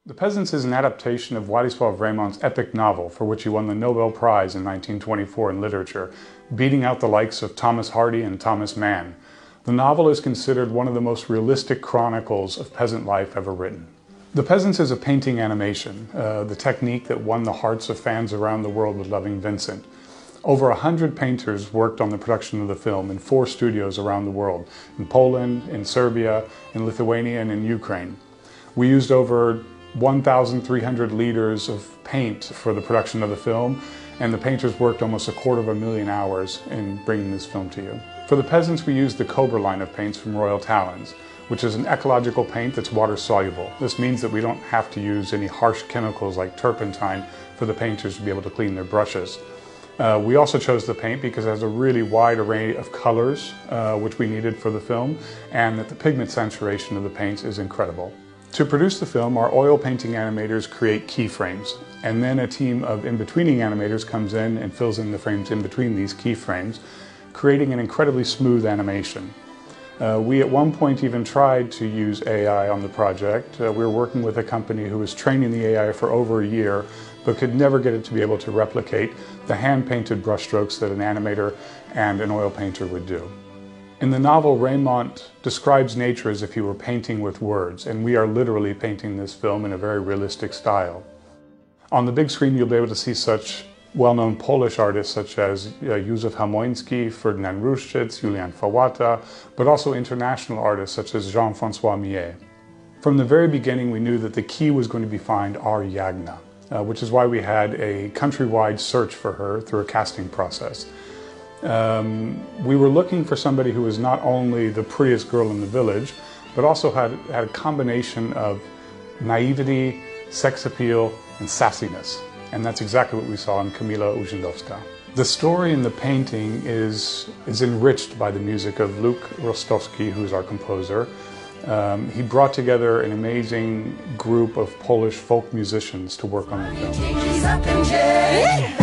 The Peasants is an adaptation of Władysław Remont's epic novel, for which he won the Nobel Prize in 1924 in literature, beating out the likes of Thomas Hardy and Thomas Mann. The novel is considered one of the most realistic chronicles of peasant life ever written. The Peasants is a painting animation, the technique that won the hearts of fans around the world with Loving Vincent. Over 100 painters worked on the production of the film in 4 studios around the world, in Poland, in Serbia, in Lithuania, and in Ukraine. We used over 1,300 liters of paint for the production of the film, and the painters worked almost 250,000 hours in bringing this film to you. For the Peasants, we used the Cobra line of paints from Royal Talons, which is an ecological paint that's water soluble. This means that we don't have to use any harsh chemicals like turpentine for the painters to be able to clean their brushes. We also chose the paint because it has a really wide array of colors, which we needed for the film, and that the pigment saturation of the paints is incredible. To produce the film, our oil painting animators create keyframes, and then a team of in-betweening animators comes in and fills in the frames in between these keyframes, creating an incredibly smooth animation. We at one point even tried to use AI on the project. We were working with a company who was training the AI for over a year, but could never get it to be able to replicate the hand-painted brushstrokes that an animator and an oil painter would do. In the novel, Remont describes nature as if he were painting with words, and we are literally painting this film in a very realistic style. On the big screen, you'll be able to see such well-known Polish artists such as Józef Hamoński, Ferdynand Ruszczyk, Julian Fałata, but also international artists such as Jean-François Millet. From the very beginning, we knew that the key was going to be find our Jagna, which is why we had a countrywide search for her through a casting process. We were looking for somebody who was not only the prettiest girl in the village, but also had a combination of naivety, sex appeal, and sassiness. And that's exactly what we saw in Kamila Urzędowska. The story in the painting is enriched by the music of Luke Rostowski, who's our composer. He brought together an amazing group of Polish folk musicians to work on the film.